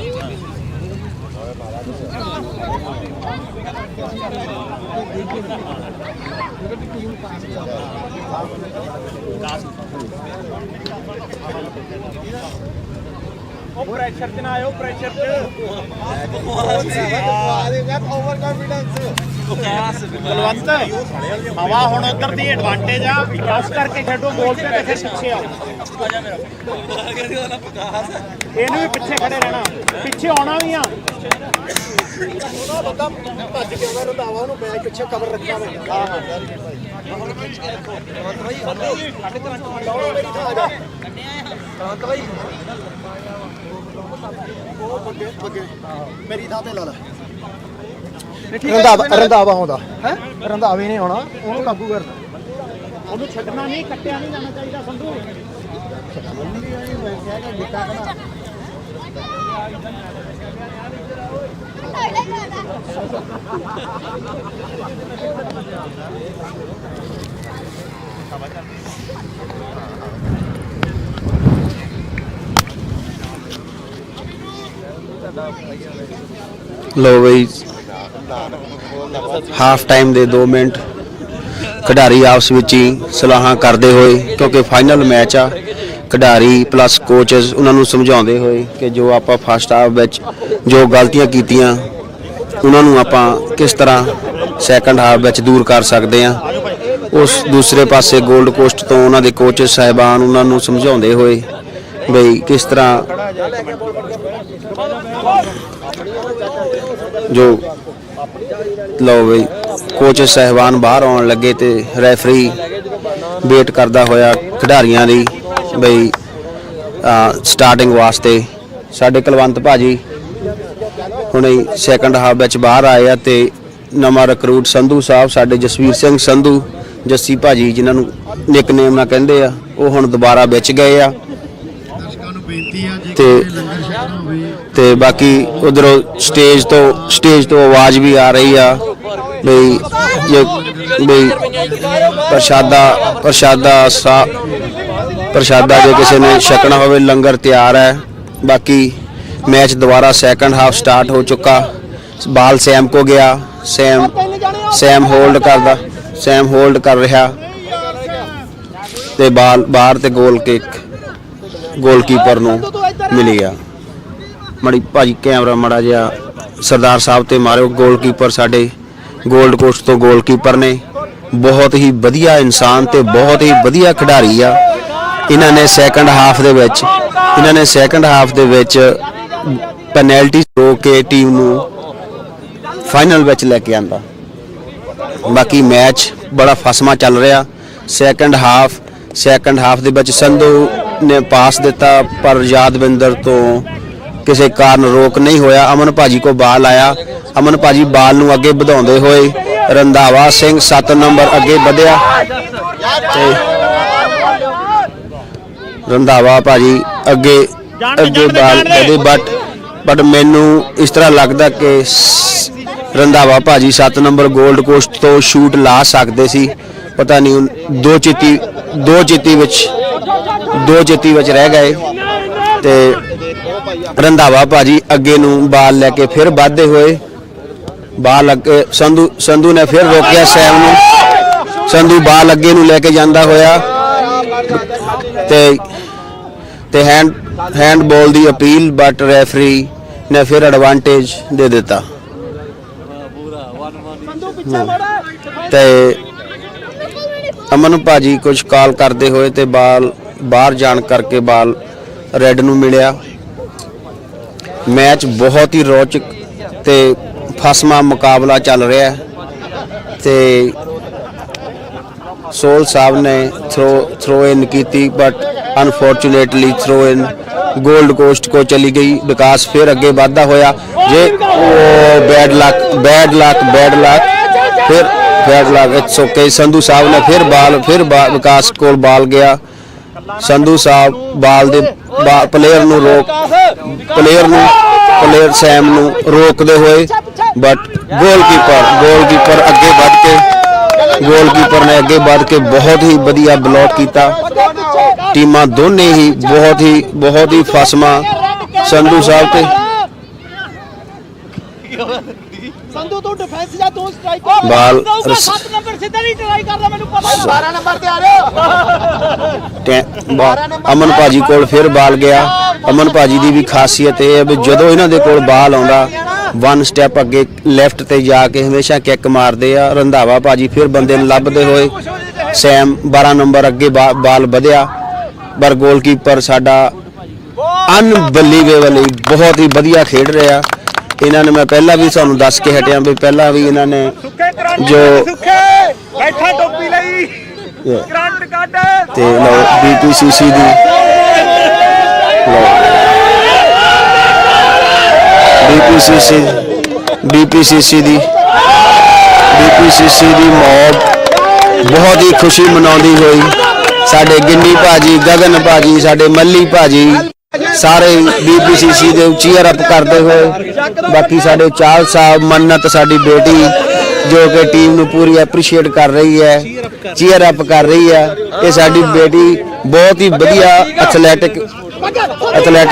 ਪ੍ਰੈਸ਼ਰ ਚ ਨਾ ਆਇਓ ਪ੍ਰੈਸ਼ਰ ਚ ਕੁਲਵੰਤ ਹਵਾ ਹੁਣ ਉਧਰ ਦੀ ਐਡਵਾਂਟੇਜ ਆ ਰਸ਼ ਕਰਕੇ ਖੇਡੋ ਗੋਲ ਤੇ ਫਿਰ ਪਿੱਛੇ ਆਓ ਇਹਨੂੰ ਵੀ ਪਿੱਛੇ ਖੜੇ ਰਹਿਣਾ ਪਿੱਛੇ ਆਉਣਾ ਵੀ ਆ ਭੱਜ ਕੇ ਉਹਦਾ ਰੰਧਾਵਾ ਉਹਨੂੰ ਬੈਕ ਪਿੱਛੇ ਕਵਰ ਰੱਖਣਾ ਵਾ ਹਾਂ ਮੇਰੀ ਥਾਂ ਤੇ ਲਾ ਲੈ ਰੰਧਾਵਾ ਆਉਂਦਾ ਹੈ ਰੰਧਾਵੇ ਨੇ ਆਉਣਾ ਉਹਨੂੰ ਕਾਬੂ ਕਰਨਾ ਉਹਨੂੰ ਛੱਡਣਾ ਨਹੀਂ ਕੱਟਿਆ ਨਹੀਂ ਜਾਣਾ ਚਾਹੀਦਾ ਸੰਧੂ ਲੋ ਬਈ ਹਾਫ ਟਾਈਮ ਦੇ 2 ਮਿੰਟ ਖਿਡਾਰੀ ਆਪਸ ਵਿੱਚ ਹੀ ਸਲਾਹਾਂ ਕਰਦੇ ਹੋਏ ਕਿਉਂਕਿ ਫਾਈਨਲ ਮੈਚ ਆ ਖਿਡਾਰੀ ਪਲੱਸ ਕੋਚਸ ਉਹਨਾਂ ਨੂੰ ਸਮਝਾਉਂਦੇ ਹੋਏ ਕਿ ਜੋ ਆਪਾਂ ਫਸਟ ਹਾਫ ਵਿੱਚ ਜੋ ਗਲਤੀਆਂ ਕੀਤੀਆਂ ਉਹਨਾਂ ਨੂੰ ਆਪਾਂ ਕਿਸ ਤਰ੍ਹਾਂ ਸੈਕੰਡ ਹਾਫ ਵਿੱਚ ਦੂਰ ਕਰ ਸਕਦੇ ਆ। ਉਸ ਦੂਸਰੇ ਪਾਸੇ 골ਡ ਕੋਸਟ ਤੋਂ ਉਹਨਾਂ ਦੇ ਕੋਚਸ ਸਾਹਿਬਾਨ ਉਹਨਾਂ ਨੂੰ ਸਮਝਾਉਂਦੇ ਹੋਏ ਬਈ ਕਿਸ ਤਰ੍ਹਾਂ ਜੋ ਲਓ ਬਈ ਕੋਚ ਸਹਿਬਾਨ ਬਾਹਰ ਆਉਣ ਲੱਗੇ ਤੇ ਰੈਫਰੀ ਵੇਟ ਕਰਦਾ ਹੋਇਆ ਖਿਡਾਰੀਆਂ ਦੀ ਬਈ ਸਟਾਰਟਿੰਗ ਵਾਸਤੇ ਸਾਡੇ ਕੁਲਵੰਤ ਭਾਜੀ ਹੁਣੇ ਸੈਕੰਡ ਹਾਫ ਵਿੱਚ ਬਾਹਰ ਆਏ ਆ ਤੇ ਨਵਾਂ ਰਿਕਰੂਟ ਸੰਧੂ ਸਾਹਿਬ ਸਾਡੇ ਜਸਵੀਰ ਸਿੰਘ ਸੰਧੂ ਜੱਸੀ ਭਾਜੀ ਜਿਨ੍ਹਾਂ ਨੂੰ ਨਿਕਨੇਮ ਨਾਲ ਕਹਿੰਦੇ ਆ ਉਹ ਹੁਣ ਦੁਬਾਰਾ ਵਿੱਚ ਗਏ ਆ ਤੇ ਬਾਕੀ ਉਧਰੋਂ ਸਟੇਜ ਤੋਂ ਆਵਾਜ਼ ਵੀ ਆ ਰਹੀ ਆ ਬਈ ਪ੍ਰਸ਼ਾਦਾ ਜੇ ਕਿਸੇ ਨੇ ਛਕਣਾ ਹੋਵੇ ਲੰਗਰ ਤਿਆਰ ਹੈ। ਬਾਕੀ ਮੈਚ ਦੁਬਾਰਾ ਸੈਕੰਡ ਹਾਫ ਸਟਾਰਟ ਹੋ ਚੁੱਕਾ। ਬਾਲ ਸੈਮ ਕੋ ਗਿਆ ਸੈਮ ਹੋਲਡ ਕਰ ਰਿਹਾ ਤੇ ਬਾਲ ਬਾਹਰ ਤੇ ਗੋਲ ਕਿੱਕ ਗੋਲਕੀਪਰ ਨੂੰ ਮਿਲ ਗਿਆ। ਮੜੀ ਭਾਜੀ ਕੈਮਰਾ ਮੜਾ ਜਿਹਾ ਸਰਦਾਰ ਸਾਹਿਬ ਤੇ ਮਾਰਿਓ। ਗੋਲਕੀਪਰ ਸਾਡੇ 골ਡ ਕੋਸਟ ਤੋਂ ਗੋਲਕੀਪਰ ਨੇ ਬਹੁਤ ਹੀ ਵਧੀਆ ਇਨਸਾਨ ਤੇ ਬਹੁਤ ਹੀ ਵਧੀਆ ਖਿਡਾਰੀ ਆ। ਇਹਨਾਂ ਨੇ ਸੈਕੰਡ ਹਾਫ ਦੇ ਵਿੱਚ ਪੈਨਲਟੀ ਰੋ ਕੇ ਟੀਮ ਨੂੰ ਫਾਈਨਲ ਵਿੱਚ ਲੈ ਕੇ ਆਂਦਾ। ਬਾਕੀ ਮੈਚ ਬੜਾ ਫਸਮਾ ਚੱਲ ਰਿਹਾ। ਸੈਕੰਡ ਹਾਫ ਦੇ ਵਿੱਚ ਸੰਧੂ ਨੇ ਪਾਸ ਦਿੱਤਾ ਪਰ ਯਾਦਵਿੰਦਰ ਤੋਂ ਕਿਸੇ ਕਾਰਨ ਰੋਕ ਨਹੀਂ ਹੋਇਆ। ਅਮਨ ਭਾਜੀ ਕੋ ਬਾਲ ਆਇਆ। ਅਮਨ ਭਾਜੀ ਬਾਲ ਨੂੰ ਅੱਗੇ ਵਧਾਉਂਦੇ ਹੋਏ ਰੰਧਾਵਾ ਸਿੰਘ 7 ਨੰਬਰ ਅੱਗੇ ਵਧਿਆ ਤੇ ਰੰਧਾਵਾ ਭਾਜੀ ਅੱਗੇ ਬਾਲ ਵਧੇ ਬਟ ਮੈਨੂੰ ਇਸ ਤਰ੍ਹਾਂ ਲੱਗਦਾ ਕਿ ਰੰਧਾਵਾ ਭਾਜੀ 7 ਨੰਬਰ 골ਡ ਕੋਸਟ ਤੋਂ ਸ਼ੂਟ ਲਾ ਸਕਦੇ ਸੀ। ਪਤਾ ਨਹੀਂ ਦੋ ਚੇਤੀ ਵਿੱਚ ਰਹਿ ਗਏ ਤੇ ਰੰਧਾਵਾ ਭਾਜੀ ਅੱਗੇ ਨੂੰ ਬਾਲ ਲੈ ਕੇ ਫਿਰ ਵੱਧਦੇ ਹੋਏ, ਬਾਲ ਅੱਗੇ ਸੰਧੂ ਨੇ ਫਿਰ ਰੋਕਿਆ ਸੈਮ ਨੂੰ। ਸੰਧੂ ਬਾਲ ਅੱਗੇ ਨੂੰ ਲੈ ਕੇ ਜਾਂਦਾ ਹੋਇਆ ਤੇ handball the appeal, but referee ਨੇ ਫਿਰ ਐਡਵਾਂਟੇਜ ਦੇ ਦਿੱਤਾ। ਤੇ ਅਮਨ ਭਾਜੀ ਕੁਝ ਕਾਲ ਕਰਦੇ ਹੋਏ ਤੇ ਬਾਲ ਬਾਹਰ ਜਾਣ ਕਰਕੇ ਬਾਲ ਰੈੱਡ ਨੂੰ ਮਿਲਿਆ। ਮੈਚ ਬਹੁਤ ਹੀ ਰੌਚਕ ਤੇ ਫਸਮਾ ਮੁਕਾਬਲਾ ਚੱਲ ਰਿਹਾ ਹੈ ਤੇ ਸੋਲ ਸਾਹਿਬ ਨੇ ਥ्रो इन की, but unfortunately throw in Gold Coast को चली गई। विकास फिर अगे बढ़ता होया, जे बैड लक फिर इट्स ओके। संधू साहब ने फिर विकास को बाल गया। संधू साहब बाल दे प्लेयर सैम नू रोकते हुए, बट गोलकीपर अगे बढ़ के गोलकीपर ने अगे बढ़ के बहुत ही बढ़िया ब्लॉक किया। टीमां दोने ही बहुत ही फसमा संधू साहब ते ਸੰਧੂ ਤੂੰ ਡਿਫੈਂਸ ਜਾਂ ਤੂੰ ਸਟ੍ਰਾਈਕਰ ਬਾਲ 7 ਨੰਬਰ ਸਿੱਧਾ ਨਹੀਂ ਟਰਾਈ ਕਰਦਾ, ਮੈਨੂੰ ਪਤਾ 12 ਨੰਬਰ ਤੇ ਆ ਰਿਹਾ। ਅਮਨ ਭਾਜੀ ਕੋਲ ਫਿਰ ਬਾਲ ਗਿਆ। ਅਮਨ ਭਾਜੀ ਦੀ ਵੀ ਖਾਸੀਅਤ ਇਹ ਹੈ ਵੀ ਜਦੋਂ ਇਹਨਾਂ ਦੇ ਕੋਲ ਬਾਲ ਆਉਂਦਾ, 1 ਸਟੈਪ ਅੱਗੇ ਲੈਫਟ ਤੇ ਜਾ ਕੇ ਹਮੇਸ਼ਾ ਕਿੱਕ ਮਾਰਦੇ ਆ। ਰੰਧਾਵਾ ਭਾਜੀ ਫਿਰ ਬੰਦੇ ਨੂੰ ਲੱਭਦੇ ਹੋਏ, ਸੈਮ 12 ਨੰਬਰ ਅੱਗੇ ਬਾਲ ਵਧਿਆ, ਪਰ ਗੋਲਕੀਪਰ ਸਾਡਾ ਅਨਬਲੀਵੇਬਲ ਬਹੁਤ ਹੀ ਵਧੀਆ ਖੇਡ ਰਿਹਾ। ਇਹਨਾਂ ਨੇ ਮੈਂ ਪਹਿਲਾਂ ਵੀ ਤੁਹਾਨੂੰ ਦੱਸ ਕੇ ਹਟਿਆ ਵੀ ਪਹਿਲਾਂ ਵੀ ਇਹਨਾਂ ਨੇ ਜੋ ਬੈਠਾ ਟੋਪੀ ਲਈ ਕਰੰਟ ਕੱਢ ਤੇ ਲਓ BPCC ਦੀ BPCC ਦੀ ਮੌਬ ਬਹੁਤ ਹੀ ਖੁਸ਼ੀ ਮਨਾਉਂਦੀ ਹੋਈ। ਸਾਡੇ ਗਿੰਨੀ ਭਾਜੀ, ਗਗਨ ਭਾਜੀ, ਸਾਡੇ ਮੱਲੀ ਭਾਜੀ ਸਾਰੇ BPCC ਦੇ ਚੀਅਰ ਅਪ ਕਰਦੇ ਹੋਏ। ਬਾਕੀ ਸਾਡੇ ਚਾਲ ਸਾਹਿਬ, ਮੰਨਤ ਸਾਡੀ ਬੇਟੀ ਜੋ ਕਿ ਟੀਮ ਨੂੰ ਪੂਰੀ ਐਪਰੀਸ਼ੀਏਟ ਕਰ ਰਹੀ ਹੈ, ਚੀਅਰ ਅਪ ਕਰ ਰਹੀ ਹੈ। ਇਹ ਸਾਡੀ ਬੇਟੀ ਬਹੁਤ ਹੀ ਵਧੀਆ ਐਥਲੈਟਿਕ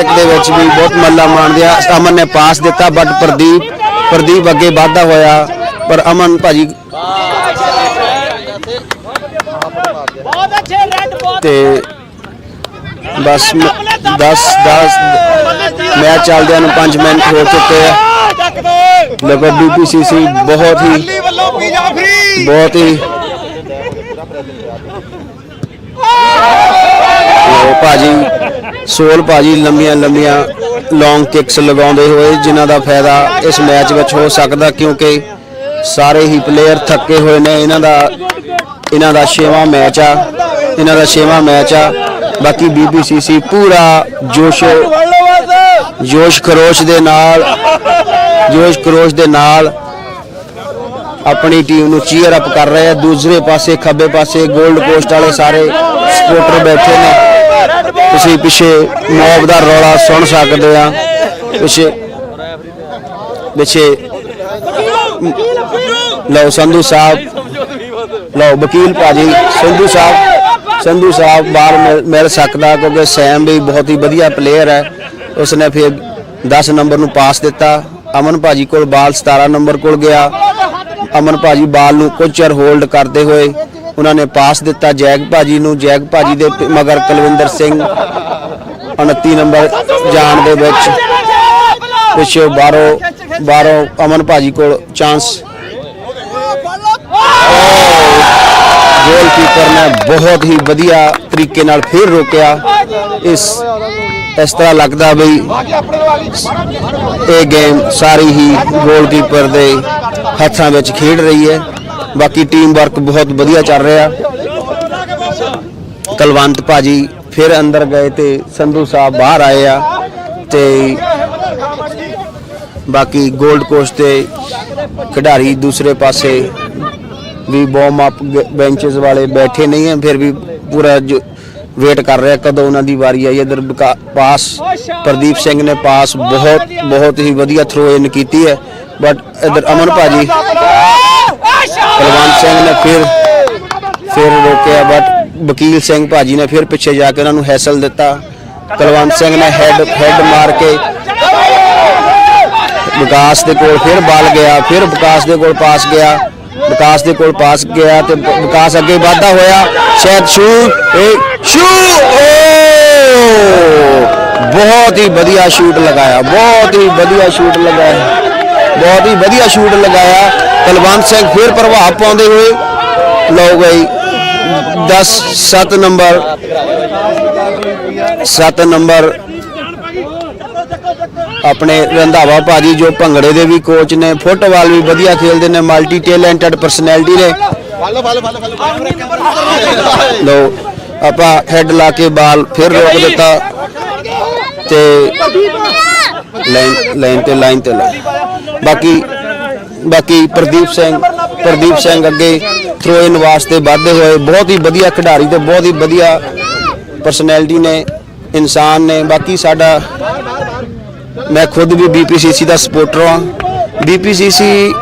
ਦੇ ਵਿੱਚ ਵੀ ਬਹੁਤ ਮੱਲਾ ਮਾਣਦੇ ਆ। ਅਮਨ ਨੇ ਪਾਸ ਦਿੱਤਾ, ਬਟ ਪ੍ਰਦੀਪ ਅੱਗੇ ਵਧਦਾ ਹੋਇਆ, ਪਰ ਅਮਨ ਭਾਜੀ ਬਹੁਤ ਅੱਛੇ ਰੈੱਡ ਬਾਲ ਤੇ बस 10 मैच चलदे 5 मिनट हो चुके हैं। देखो BPCC बहुत ही भाजी सोल भाजी लंबिया लॉन्ग किक्स लगाते हुए, जिन्हों का फायदा इस मैच में हो सकता, क्योंकि सारे ही प्लेयर थके हुए ने। इन्हों का 6वां मैच आ। बाकी BPCC पूरा जोश खरोश दे नाल अपनी टीम नू चीयर अप कर रहे हैं। दूसरे पासे खब्बे पासे गोल्ड कोस्ट वाले सारे सपोर्टर बैठे ने। तुसीं पिछे मॉब दा रौला सुन सकते हैं। पिछे लो संधू साहब, लो वकील भाजी, संधू साहब बाहर मिल सकता, क्योंकि सैम भी बहुत ही बढ़िया प्लेयर है। उसने फिर 10 नंबर नू पास दिता। अमन भाजी को बाल 17 नंबर को गया। अमन भाजी बाल नू कुछ चिर होल्ड करते हुए उन्होंने पास दिता जैग भाजी नू। जैग भाजी दे मगर कुलविंदर सिंह 29 नंबर जान दे विच पिछे बाहरों अमन भाजी को चांस। गोलकीपर ने बहुत ही बढ़िया तरीके नाल फिर रोकया। इस तरह लगता बई ये गेम सारी ही गोलकीपर दे हत्थां विच खेड रही है। बाकी टीम वर्क बहुत बढ़िया चल रहा। कलवंत भाजी फिर अंदर गए तो संधू साहब बाहर आए आ ते बाकी गोल्ड कोस्ट के खिडारी दूसरे पासे भी वार्म अप बेंचेस वाले बैठे नहीं हैं, फिर भी पूरा जो वेट कर रहे हैं कदों उन्होंने वारी आई। इधर पास प्रदीप सिंह ने पास बहुत ही बढ़िया थ्रो इन की है, बट इधर अमन भाजी कुलवंत सिंह ने फिर रोकया, बट वकील सिंह भाजी ने फिर पिछे जाके उन्होंने हैसल दिता। ਕੁਲਵੰਤ ਸਿੰਘ ਨੇ ਹੈਡ ਮਾਰ ਕੇ ਵਿਕਾਸ ਦੇ ਕੋਲ ਫਿਰ ਬਾਲ ਗਿਆ, ਫਿਰ ਵਿਕਾਸ ਦੇ ਕੋਲ ਪਾਸ ਗਿਆ, ਵਿਕਾਸ ਦੇ ਕੋਲ ਪਾਸ ਗਿਆ ਤੇ ਵਿਕਾਸ ਅੱਗੇ ਵਧਦਾ ਹੋਇਆ ਸ਼ਾਇਦ ਬਹੁਤ ਹੀ ਵਧੀਆ ਸ਼ੂਟ ਲਗਾਇਆ, ਬਹੁਤ ਹੀ ਵਧੀਆ ਸ਼ੂਟ ਲਗਾਇਆ, ਬਹੁਤ ਹੀ ਵਧੀਆ ਸ਼ੂਟ ਲਗਾਇਆ। ਕੁਲਵੰਤ ਸਿੰਘ ਫਿਰ ਪ੍ਰਭਾਵ ਪਾਉਂਦੇ ਹੋਏ ਲਓ ਬਈ 7 ਨੰਬਰ ਆਪਣੇ ਰੰਧਾਵਾ ਭਾਜੀ ਜੋ ਭੰਗੜੇ ਦੇ ਵੀ ਕੋਚ ਨੇ, ਫੁੱਟਬਾਲ ਵੀ ਵਧੀਆ ਖੇਲਦੇ ਨੇ, ਮਲਟੀ ਟੈਲੈਂਟਡ ਪਰਸਨੈਲਿਟੀ ਨੇ। ਲਓ ਆਪਾਂ ਹੈਡ ਲਾ ਕੇ ਬਾਲ ਫਿਰ ਰੋਕ ਦਿੱਤਾ ਤੇ ਲਾਈਨ ਤੇ ਬਾਕੀ ਪ੍ਰਦੀਪ ਸਿੰਘ ਅੱਗੇ ਥਰੋ ਇਨ ਵਾਸਤੇ ਵੱਧਦੇ ਹੋਏ, ਬਹੁਤ ਹੀ ਵਧੀਆ ਖਿਡਾਰੀ ਤੇ ਬਹੁਤ ਹੀ ਵਧੀਆ ਪਰਸਨੈਲਿਟੀ ਨੇ, ਇਨਸਾਨ ਨੇ। ਬਾਕੀ ਸਾਡਾ ਮੈਂ ਖੁਦ ਵੀ BPCC ਦਾ ਸਪੋਰਟਰ ਹਾਂ। BPCC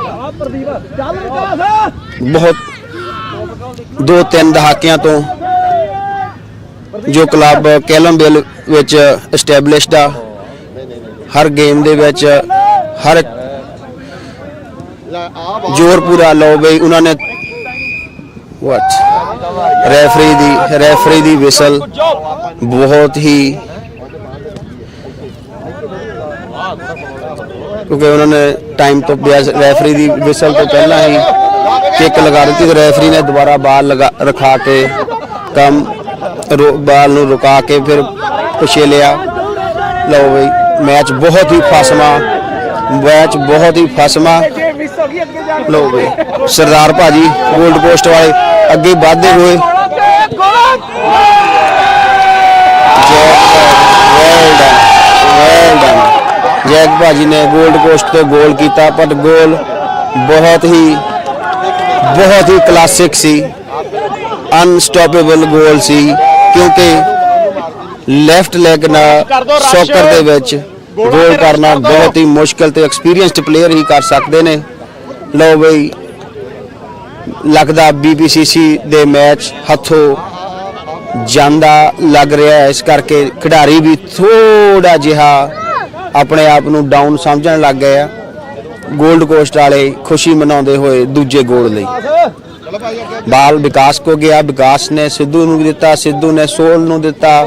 ਬਹੁਤ 2-3 ਦਹਾਕਿਆਂ ਤੋਂ ਜੋ ਕਲੱਬ ਕੈਲਮਬੇਲ ਵਿੱਚ ਐਸਟੈਬਲਿਸ਼ਡ ਆ, ਹਰ ਗੇਮ ਦੇ ਵਿੱਚ ਹਰ ਜ਼ੋਰ ਪੂਰਾ ਲਓ ਬਈ ਉਹਨਾਂ ਨੇ ਰੈਫਰੀ ਦੀ ਵਿਸਲ ਬਹੁਤ ਹੀ, ਕਿਉਂਕਿ ਉਹਨਾਂ ਨੇ ਟਾਈਮ ਤੋਂ ਰੈਫਰੀ ਦੀ ਵਿਸਲ ਤੋਂ ਪਹਿਲਾਂ ਹੀ ਕਿੱਕ ਲਗਾ ਦਿੱਤੀ ਤੇ ਰੈਫਰੀ ਨੇ ਦੁਬਾਰਾ ਬਾਲ ਰਖਾ ਕੇ ਬਾਲ ਨੂੰ ਰੁਕਾ ਕੇ ਫਿਰ ਪਿੱਛੇ ਲਿਆ। ਲਓ ਬਈ ਮੈਚ ਬਹੁਤ ਹੀ ਫਸਮਾ ਲਓ ਬਈ ਸਰਦਾਰ ਭਾਜੀ ਗੋਲਡ ਕੋਸਟ ਵਾਲੇ ਅੱਗੇ ਵਧਦੇ ਹੋਏ ਜੈਕ ਭਾਜੀ ਨੇ ਗੋਲਡ ਕੋਸਟ ਤੋਂ ਗੋਲ ਕੀਤਾ, ਪਰ ਗੋਲ ਬਹੁਤ ਹੀ ਕਲਾਸਿਕ ਸੀ, ਅਨਸਟਾਪੇਬਲ ਗੋਲ ਸੀ, ਕਿਉਂਕਿ ਲੈਫਟ ਲੈਗ ਨਾਲ ਸੌਕਰ ਦੇ ਵਿੱਚ ਗੋਲ ਕਰਨਾ ਬਹੁਤ ਹੀ ਮੁਸ਼ਕਲ ਤੇ ਐਕਸਪੀਰੀਅੰਸਡ ਪਲੇਅਰ ਹੀ ਕਰ ਸਕਦੇ ਨੇ। ਲਓ ਬਈ ਲੱਗਦਾ BPCC ਦੇ ਮੈਚ ਹੱਥੋਂ ਜਾਂਦਾ ਲੱਗ ਰਿਹਾ ਹੈ, ਇਸ ਕਰਕੇ ਖਿਡਾਰੀ ਵੀ ਥੋੜਾ ਜਿਹਾ ਆਪਣੇ ਆਪ ਨੂੰ ਡਾਊਨ ਸਮਝਣ ਲੱਗ ਗਏ ਆ। ਗੋਲਡ ਕੋਸਟ ਵਾਲੇ ਖੁਸ਼ੀ ਮਨਾਉਂਦੇ ਹੋਏ ਦੂਜੇ ਗੋਲ ਲਈ ਬਾਲ ਵਿਕਾਸ ਕੋ ਗਿਆ, ਵਿਕਾਸ ਨੇ ਸਿੱਧੂ ਨੂੰ ਦਿੱਤਾ, ਸਿੱਧੂ ਨੇ ਸੋਲ ਨੂੰ ਦਿੱਤਾ,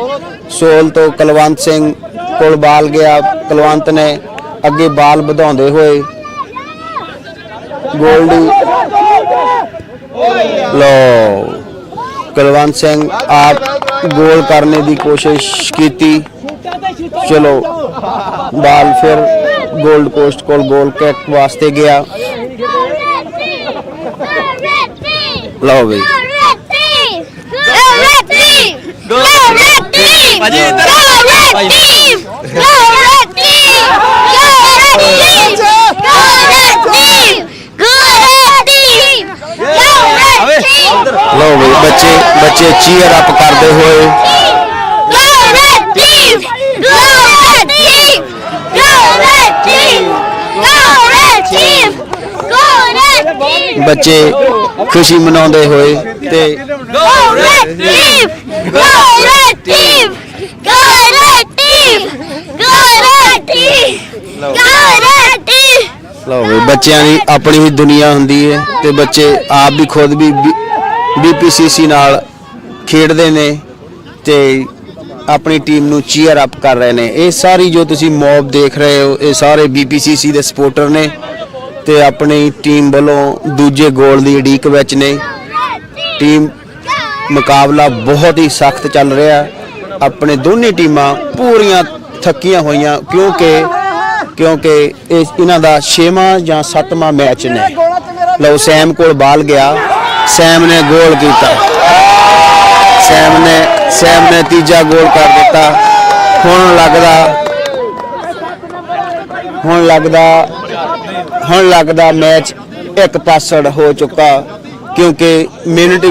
ਸੋਲ ਤੋਂ ਕੁਲਵੰਤ ਸਿੰਘ ਕੋਲ ਬਾਲ ਗਿਆ, ਕੁਲਵੰਤ ਨੇ ਅੱਗੇ ਬਾਲ ਵਧਾਉਂਦੇ ਹੋਏ ਗੋਲਡੀ ਲਓ ਕੁਲਵੰਤ ਸਿੰਘ ਆਪ ਗੋਲ ਕਰਨੇ ਦੀ ਕੋਸ਼ਿਸ਼ ਕੀਤੀ। ਚਲੋ ਬਾਲ ਫਿਰ ਗੋਲਡ ਕੋਸਟ ਕੋਲ ਗੋਲ ਕਿੱਕ ਵਾਸਤੇ ਗਿਆ। ਲਓ ਬਈ ਲਓ ਬਈ ਬੱਚੇ ਚੀਅਰ ਅਪ ਕਰਦੇ ਹੋਏ ਬੱਚੇ ਖੁਸ਼ੀ ਮਨਾਉਂਦੇ ਹੋਏ ਤੇ ਲਓ ਬਈ ਬੱਚਿਆਂ ਦੀ ਆਪਣੀ ਹੀ ਦੁਨੀਆ ਹੁੰਦੀ ਹੈ ਤੇ ਬੱਚੇ ਆਪ ਵੀ ਖੁਦ ਵੀ BPCC ਨਾਲ ਖੇਡਦੇ ਨੇ ਤੇ ਆਪਣੀ ਟੀਮ ਨੂੰ ਚੀਅਰ ਅਪ ਕਰ ਰਹੇ ਨੇ। ਇਹ ਸਾਰੀ ਜੋ ਤੁਸੀਂ ਮੌਬ ਦੇਖ ਰਹੇ ਹੋ ਇਹ ਸਾਰੇ BPCC ਦੇ ਸਪੋਰਟਰ ਨੇ ਤੇ ਆਪਣੀ ਟੀਮ ਵੱਲੋਂ ਦੂਜੇ ਗੋਲ ਦੀ ਉਡੀਕ ਵਿੱਚ ਨੇ। ਟੀਮ ਮੁਕਾਬਲਾ ਬਹੁਤ ਹੀ ਸਖਤ ਚੱਲ ਰਿਹਾ, ਆਪਣੇ ਦੋਨੇ ਟੀਮਾਂ ਪੂਰੀਆਂ ਥੱਕੀਆਂ ਹੋਈਆਂ ਕਿਉਂਕਿ ਇਹਨਾਂ ਦਾ 6ਵਾਂ ਜਾਂ 7ਵਾਂ ਮੈਚ ਨੇ। ਲਓ ਸੈਮ ਕੋਲ ਬਾਲ ਗਿਆ, ਸੈਮ ਨੇ ਗੋਲ ਕੀਤਾ, ਸੈਮ ਨੇ ਤੀਜਾ ਗੋਲ ਕਰ ਦਿੱਤਾ। ਹੁਣ ਲੱਗਦਾ ਮੈਚ ਇੱਕ ਪਾਸੜ ਹੋ ਚੁੱਕਾ, ਕਿਉਂਕਿ ਮਿੰਟ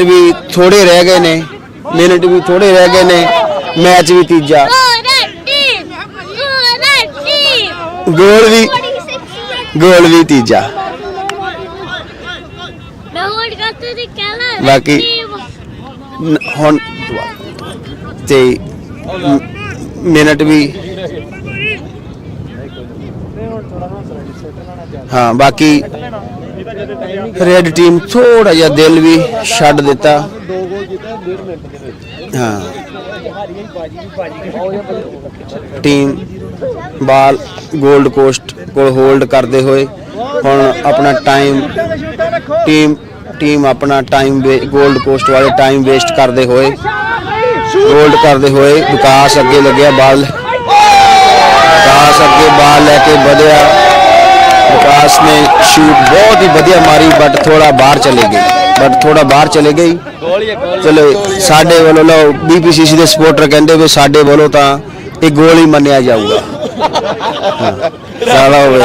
ਵੀ ਥੋੜੇ ਰਹਿ ਗਏ ਨੇ, ਮੈਚ ਵੀ ਤੀਜਾ ਗੋਲ ਵੀ ਤੀਜਾ। ਬਾਕੀ ਹੁਣ ਤੇ ਮਿੰਟ ਵੀ ਹਾਂ ਬਾਕੀ ਰੈਡ ਟੀਮ ਥੋੜਾ ਜਿਹਾ ਦਿਲ ਵੀ ਛੱਡ ਦਿੱਤਾ ਹਾਂ ਟੀਮ ਬਾਲ 골ਡ ਕੋਸਟ ਕੋਲ ਹੋਲਡ ਕਰਦੇ ਹੋਏ ਹੁਣ ਆਪਣਾ ਟਾਈਮ ਟੀਮ ਆਪਣਾ ਟਾਈਮ 골ਡ ਕੋਸਟ ਵਾਲੇ ਟਾਈਮ ਵੇਸਟ ਕਰਦੇ ਹੋਏ ਵਿਕਾਸ ਅੱਗੇ ਲੱਗਿਆ ਬਾਲ ਅੱਗੇ ਬਾਲ ਲੈ ਕੇ ਵਧਿਆ ਵਿਕਾਸ ਨੇ ਸ਼ੂਟ ਬਹੁਤ ਹੀ ਵਧੀਆ ਮਾਰੀ ਬਟ ਥੋੜਾ ਬਾਹਰ ਚਲੇ ਗਈ ਚਲੋ ਸਾਡੇ ਵੱਲੋਂ ਲਓ BPCC ਦੇ ਸਪੋਰਟਰ ਕਹਿੰਦੇ ਵੀ ਸਾਡੇ ਵੱਲੋਂ ਤਾਂ ਇਹ ਗੋਲ ਹੀ ਮੰਨਿਆ ਜਾਊਗਾ ਚਲੋ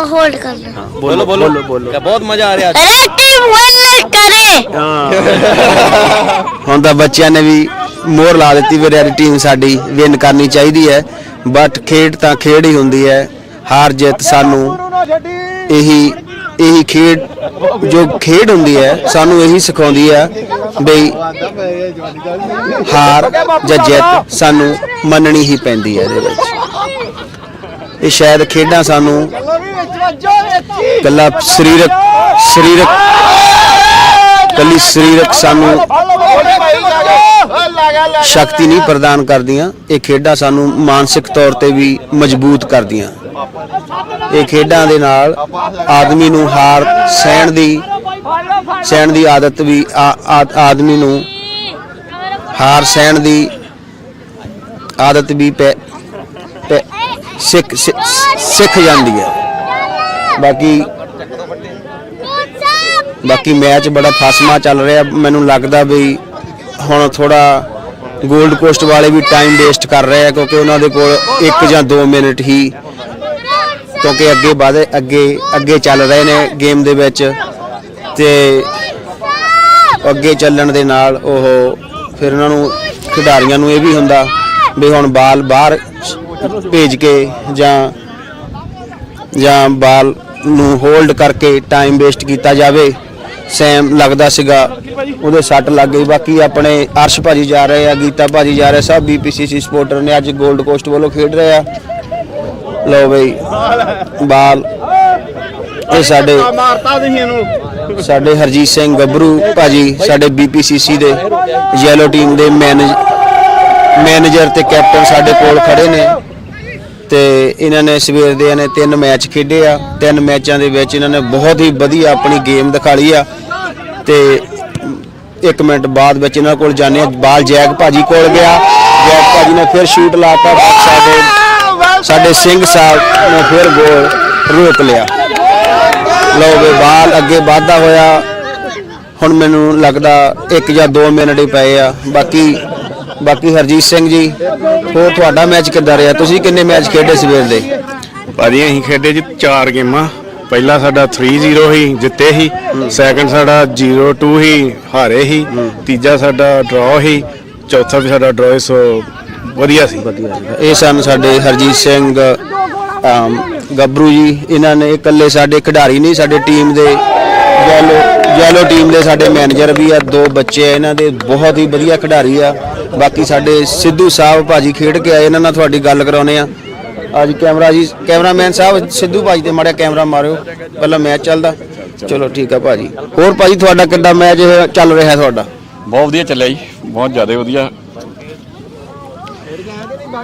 होल्ड कर लो ਬੋਲੋ ਬਹੁਤ ਮਜ਼ਾ ਆ ਰਿਹਾ ਅੱਜ अरे टीम विन करे ਹੁਣ ਤਾਂ ਬੱਚਿਆਂ ਨੇ ਵੀ ਮੋਹਰ ਲਾ ਦਿੱਤੀ ਵੀ ਰੈਡ ਟੀਮ ਸਾਡੀ ਵਿਨ ਕਰਨੀ ਚਾਹੀਦੀ ਹੈ ਬਟ ਖੇਡ ਤਾਂ ਖੇਡ ਹੀ ਹੁੰਦੀ ਹੈ ਹਾਰ ਜਿੱਤ ਸਾਨੂੰ ਇਹੀ ਖੇਡ ਜੋ ਖੇਡ ਹੁੰਦੀ ਹੈ ਸਾਨੂੰ ਇਹੀ ਸਿਖਾਉਂਦੀ ਹੈ ਬਈ ਹਾਰ ਜਾਂ ਜਿੱਤ ਸਾਨੂੰ ਮੰਨਣੀ ਹੀ ਪੈਂਦੀ ਹੈ ਇਹਦੇ ਵਿੱਚ ਇਹ ਸ਼ਾਇਦ ਖੇਡਾਂ ਸਾਨੂੰ ਕੱਲਾ ਸਰੀਰਕ ਸਾਨੂੰ ਸ਼ਕਤੀ ਨਹੀਂ ਪ੍ਰਦਾਨ ਕਰਦੀਆਂ ਇਹ ਖੇਡਾਂ ਸਾਨੂੰ ਮਾਨਸਿਕ ਤੌਰ ਤੇ ਵੀ ਮਜ਼ਬੂਤ ਕਰਦੀਆਂ ਇਹ ਖੇਡਾਂ ਦੇ ਨਾਲ ਆਦਮੀ ਨੂੰ ਹਾਰ ਸਹਿਣ ਦੀ ਆਦਤ ਵੀ ਆਦਮੀ ਨੂੰ ਹਾਰ ਸਹਿਣ ਦੀ ਆਦਤ ਵੀ ਸਿੱਖ ਜਾਂਦੀ ਹੈ ਬਾਕੀ ਮੈਚ ਬੜਾ ਫਸਮਾ ਚੱਲ ਰਿਹਾ ਮੈਨੂੰ ਲੱਗਦਾ ਵੀ ਹੁਣ ਥੋੜਾ 골ਡ ਕੋਸਟ ਵਾਲੇ ਵੀ ਟਾਈਮ ਵੇਸਟ ਕਰ ਰਹੇ ਆ ਕਿਉਂਕਿ ਉਹਨਾਂ ਦੇ ਕੋਲ 1 ਜਾਂ 2 ਮਿੰਟ ਹੀ ਕਿਉਂਕਿ ਅੱਗੇ ਚੱਲ ਰਹੇ ਨੇ ਗੇਮ ਦੇ ਵਿੱਚ ਤੇ ਅੱਗੇ ਚੱਲਣ ਦੇ ਨਾਲ ਉਹ ਫਿਰ ਉਹਨਾਂ ਨੂੰ ਖਿਡਾਰੀਆਂ ਨੂੰ ਇਹ ਵੀ ਹੁੰਦਾ ਵੀ ਹੁਣ ਬਾਲ ਬਾਹਰ ਭੇਜ ਕੇ ਜਾਂ ਬਾਲ ਨੂੰ ਹੋਲਡ ਕਰਕੇ ਟਾਈਮ ਵੇਸਟ ਕੀਤਾ ਜਾਵੇ ਸੈਮ ਲੱਗਦਾ ਸੀਗਾ ਉਹਦੇ ਸੱਟ ਲੱਗ ਗਈ ਬਾਕੀ ਆਪਣੇ ਅਰਸ਼ ਭਾਜੀ ਜਾ ਰਹੇ ਆ ਗੀਤਾ ਭਾਜੀ ਜਾ ਰਹੇ ਸਭ BPCC ਸਪੋਰਟਰ ਨੇ ਅੱਜ 골ਡ ਕੋਸਟ ਵੱਲੋਂ ਖੇਡ ਰਹੇ ਆ ਲਓ ਬਈ ਬਾਲ ਇਹ ਸਾਡੇ ਹਰਜੀਤ ਸਿੰਘ ਗੱਭਰੂ ਭਾਜੀ ਸਾਡੇ BPCC ਦੇ ਯੈਲੋ ਟੀਮ ਦੇ ਮੈਨੇਜਰ ਤੇ ਕੈਪਟਨ ਸਾਡੇ ਕੋਲ ਖੜੇ ਨੇ ਤੇ ਇਹਨਾਂ ਨੇ ਸਵੇਰ ਦੇ ਨੇ 3 ਮੈਚ ਖੇਡੇ ਆ 3 ਮੈਚਾਂ ਦੇ ਵਿੱਚ ਇਹਨਾਂ ਨੇ ਬਹੁਤ ਹੀ ਵਧੀਆ ਆਪਣੀ ਗੇਮ ਦਿਖਾ ਲਈ ਆ ਤੇ 1 ਮਿੰਟ ਬਾਅਦ ਵਿੱਚ ਇਹਨਾਂ ਕੋਲ ਜਾਣੇ ਆ ਬਾਲ ਜੈਗ ਭਾਜੀ ਕੋਲ ਗਿਆ ਜੈਗ ਭਾਜੀ ਨੇ ਫਿਰ ਸ਼ੂਟ ਲਾਤਾ ਸਾਡੇ ਸਿੰਘ ਸਾਹਿਬ ਨੇ ਫਿਰ ਗੋਲ ਰੋਕ ਲਿਆ ਲਓ ਵੀ ਬਾਲ ਅੱਗੇ ਵਧਦਾ ਹੋਇਆ ਹੁਣ ਮੈਨੂੰ ਲੱਗਦਾ 1 ਜਾਂ 2 ਮਿੰਟ ਹੀ ਪਏ ਆ ਬਾਕੀ ਹਰਜੀਤ ਸਿੰਘ ਜੀ ਹੋਰ ਤੁਹਾਡਾ ਮੈਚ ਕਿੱਦਾਂ ਰਿਹਾ ਤੁਸੀਂ ਕਿੰਨੇ ਮੈਚ ਖੇਡੇ ਸਵੇਰ ਦੇ ਭਾਜੀ ਅਸੀਂ ਖੇਡੇ ਜੀ 4 ਗੇਮਾਂ ਪਹਿਲਾ ਸਾਡਾ 3-0 ਹੀ ਜਿੱਤੇ ਹੀ ਸੈਕੰਡ ਸਾਡਾ 0-2 ਹੀ ਹਾਰੇ ਹੀ ਤੀਜਾ ਸਾਡਾ ਡਰਾਅ ਹੀ ਚੌਥਾ ਵੀ ਸਾਡਾ ਡਰਾਅ ਸੋ ਵਧੀਆ ਸੀ ਇਹ ਸਨ ਸਾਡੇ ਹਰਜੀਤ ਸਿੰਘ ਗੱਭਰੂ ਜੀ ਇਹਨਾਂ ਨੇ ਇਕੱਲੇ ਸਾਡੇ ਖਿਡਾਰੀ ਨਹੀਂ ਸਾਡੇ ਟੀਮ ਦੇ ਯੈਲੋ ਟੀਮ ਦੇ ਸਾਡੇ ਮੈਨੇਜਰ ਵੀ ਆ 2 ਬੱਚੇ ਆ ਇਹਨਾਂ ਦੇ ਬਹੁਤ ਹੀ ਵਧੀਆ ਖਿਡਾਰੀ ਆ ਬਾਕੀ ਸਾਡੇ ਸਿੱਧੂ ਸਾਹਿਬ ਭਾਜੀ ਖੇਡ ਕੇ ਆਏ ਇਹਨਾਂ ਨਾਲ ਤੁਹਾਡੀ ਗੱਲ ਕਰਾਉਨੇ ਆ ਅੱਜ ਕੈਮਰਾਮੈਨ ਸਾਹਿਬ ਸਿੱਧੂ ਭਾਜੀ ਤੇ ਮਾੜਾ ਕੈਮਰਾ ਮਾਰਿਓ ਪਹਿਲਾਂ ਮੈਚ ਚੱਲਦਾ ਚਲੋ ਠੀਕ ਆ ਭਾਜੀ ਹੋਰ ਭਾਜੀ ਤੁਹਾਡਾ ਕਿੱਦਾਂ ਮੈਚ ਚੱਲ ਰਿਹਾ ਤੁਹਾਡਾ ਬਹੁਤ ਵਧੀਆ ਚੱਲਿਆ ਜੀ ਬਹੁਤ ਜ਼ਿਆਦਾ ਵਧੀਆ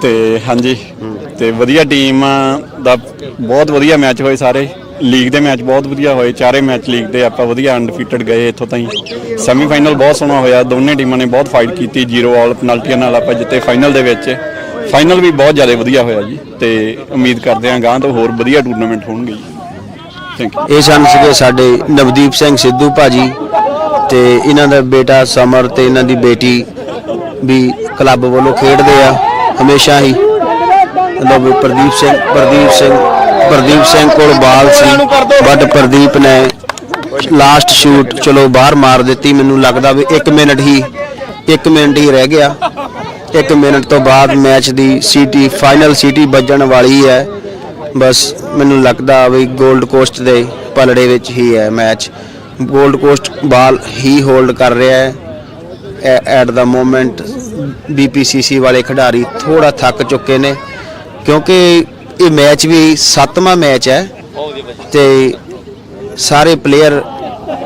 ਤੇ ਹਾਂਜੀ ਤੇ ਵਧੀਆ ਟੀਮ ਦਾ ਬਹੁਤ ਵਧੀਆ ਮੈਚ ਹੋਏ ਸਾਰੇ ਲੀਗ ਦੇ ਮੈਚ ਬਹੁਤ ਵਧੀਆ ਹੋਏ ਚਾਰੇ ਮੈਚ ਲੀਗ ਦੇ ਆਪਾਂ ਵਧੀਆ ਅਨਡਿਫੀਟਡ ਗਏ ਇੱਥੋਂ ਤਾਈਂ ਸੈਮੀਫਾਈਨਲ ਬਹੁਤ ਸੋਹਣਾ ਹੋਇਆ ਦੋਨੇ ਟੀਮਾਂ ਨੇ ਬਹੁਤ ਫਾਈਟ ਕੀਤੀ 0 ਆਲ ਪੈਨਲਟੀਆਂ ਨਾਲ ਆਪਾਂ ਜਿੱਤੇ ਫਾਈਨਲ ਦੇ ਵਿੱਚ ਫਾਈਨਲ ਵੀ ਬਹੁਤ ਜ਼ਿਆਦਾ ਵਧੀਆ ਹੋਇਆ ਜੀ ਤੇ ਉਮੀਦ ਕਰਦੇ ਹਾਂ ਗਾਂ ਤੋਂ ਹੋਰ ਵਧੀਆ ਟੂਰਨਾਮੈਂਟ ਹੋਣਗੇ ਜੀ ਥੈਂਕ ਯੂ ਇਹ ਸਨ ਸੀਗੇ ਸਾਡੇ ਨਵਦੀਪ ਸਿੰਘ ਸਿੱਧੂ ਭਾਜੀ ਤੇ ਇਹਨਾਂ ਦਾ ਬੇਟਾ ਸਮਰ ਤੇ ਇਹਨਾਂ ਦੀ ਬੇਟੀ ਵੀ ਕਲੱਬ ਵੱਲੋਂ ਖੇਡਦੇ ਆ ਹਮੇਸ਼ਾ ਹੀ ਪ੍ਰਦੀਪ ਸਿੰਘ ਕੋਲ ਬਾਲ ਸੀ ਬਟ ਪ੍ਰਦੀਪ ਨੇ ਲਾਸਟ ਸ਼ੂਟ ਚਲੋ ਬਾਹਰ ਮਾਰ ਦਿੱਤੀ ਮੈਨੂੰ ਲੱਗਦਾ ਵੀ 1 ਮਿੰਟ ਹੀ ਰਹਿ ਗਿਆ 1 ਮਿੰਟ ਤੋਂ ਬਾਅਦ ਮੈਚ ਦੀ ਫਾਈਨਲ ਸੀਟੀ ਵੱਜਣ ਵਾਲੀ ਹੈ ਬਸ ਮੈਨੂੰ ਲੱਗਦਾ ਵੀ 골ਡ ਕੋਸਟ ਦੇ ਪਲੜੇ ਵਿੱਚ ਹੀ ਹੈ ਮੈਚ ਗੋਲਡ ਕੋਸਟ ਬਾਲ ਹੀ ਹੋਲਡ ਕਰ ਰਿਹਾ ਹੈ ਐਟ ਦਾ ਮੋਮੈਂਟ। BPCC ਵਾਲੇ ਖਿਡਾਰੀ ਥੋੜਾ ਥੱਕ ਚੁੱਕੇ ਨੇ ਕਿਉਂਕਿ ਇਹ ਮੈਚ ਵੀ 7ਵਾਂ ਮੈਚ ਹੈ ਤੇ ਸਾਰੇ ਪਲੇਅਰ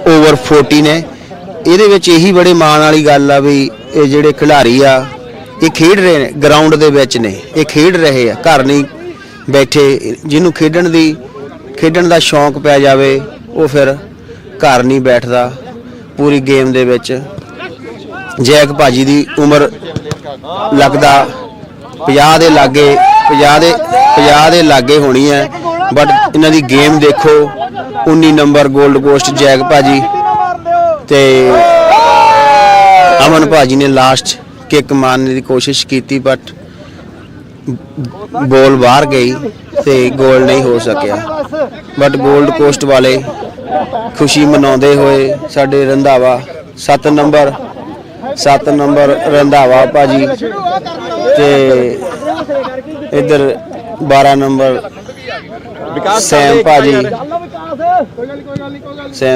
ਓਵਰ 40 ਨੇ। ਇਹਦੇ ਵਿੱਚ ਇਹੀ ਬੜੇ ਮਾਣ ਵਾਲੀ ਗੱਲ ਆ ਵੀ ਇਹ ਜਿਹੜੇ ਖਿਡਾਰੀ ਆ ਇਹ ਖੇਡ ਰਹੇ ਨੇ, ਗਰਾਊਂਡ ਦੇ ਵਿੱਚ ਨੇ, ਇਹ ਖੇਡ ਰਹੇ ਆ, ਘਰ ਨਹੀਂ ਬੈਠੇ। ਜਿਹਨੂੰ ਖੇਡਣ ਦਾ ਸ਼ੌਂਕ ਪੈ ਜਾਵੇ ਉਹ ਫਿਰ ਘਰ ਨਹੀਂ ਬੈਠਦਾ ਪੂਰੀ ਗੇਮ ਦੇ ਵਿੱਚ। ਜੈਕ ਭਾਜੀ ਦੀ ਉਮਰ ਲੱਗਦਾ 50 ਦੇ ਲਾਗੇ ਹੋਣੀ ਹੈ, ਬਟ ਇਹਨਾਂ ਦੀ ਗੇਮ ਦੇਖੋ। 19 ਨੰਬਰ 골ਡ ਕੋਸਟ ਜੈਕ ਭਾਜੀ ਤੇ ਅਮਨ ਭਾਜੀ ਨੇ ਲਾਸਟ ਕਿੱਕ ਮਾਰਨ ਦੀ ਕੋਸ਼ਿਸ਼ ਕੀਤੀ ਬਟ ਬੋਲ ਬਾਹਰ ਗਈ ਤੇ ਗੋਲ ਨਹੀਂ ਹੋ ਸਕਿਆ। ਬਟ 골ਡ ਕੋਸਟ ਵਾਲੇ ਖੁਸ਼ੀ ਮਨਾਉਂਦੇ ਹੋਏ ਸਾਡੇ ਰੰਧਾਵਾ 7 ਨੰਬਰ ਰੰਧਾਵਾ ਭਾਜੀ ਤੇ ਇੱਧਰ 12 ਨੰਬਰ ਸੈਮ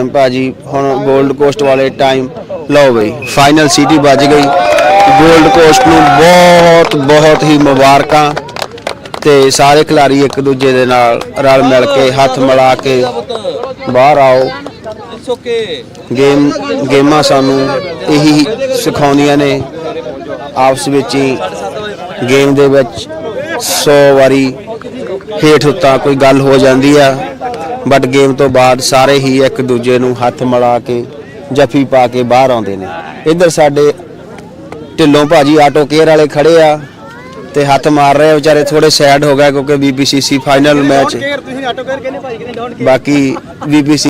ਭਾਜੀ ਹੁਣ 골ਡ ਕੋਸਟ ਵਾਲੇ ਟਾਈਮ। ਲਓ ਬਈ ਫਾਈਨਲ ਸੀਟੀ ਵੱਜ ਗਈ। 골ਡ ਕੋਸਟ ਨੂੰ ਬਹੁਤ ਹੀ ਮੁਬਾਰਕਾਂ ਤੇ ਸਾਰੇ ਖਿਡਾਰੀ ਇੱਕ ਦੂਜੇ ਦੇ ਨਾਲ ਰਲ ਮਿਲ ਕੇ ਹੱਥ ਮਿਲਾ ਕੇ ਬਾਹਰ ਆਓ। ਗੇਮਾਂ ਸਾਨੂੰ ਇਹੀ ਸਿਖਾਉਂਦੀਆਂ ਨੇ, ਆਪਸ ਵਿੱਚ ਹੀ ਗੇਮ ਦੇ ਵਿੱਚ 100 ਵਾਰੀ ਹੇਠ ਉੱਤਾ ਕੋਈ ਗੱਲ ਹੋ ਜਾਂਦੀ ਆ ਬਟ ਗੇਮ ਤੋਂ ਬਾਅਦ ਸਾਰੇ ਹੀ ਇੱਕ ਦੂਜੇ ਨੂੰ ਹੱਥ ਮਿਲਾ ਕੇ ਜੱਫੀ ਪਾ ਕੇ ਬਾਹਰ ਆਉਂਦੇ ਨੇ। ਇੱਧਰ ਸਾਡੇ ਢਿੱਲੋਂ ਭਾਜੀ ਆਟੋ ਕੇਅਰ ਵਾਲੇ ਖੜੇ ਆ ਤੇ ਹੱਥ ਮਾਰ ਰਹੇ ਵਿਚਾਰੇ, ਥੋੜੇ ਸੈਡ ਹੋ ਗਏ ਕਿਉਂਕਿ BPCC ਫਾਈਨਲ ਮੈਚ ਬਾਕੀ BPCC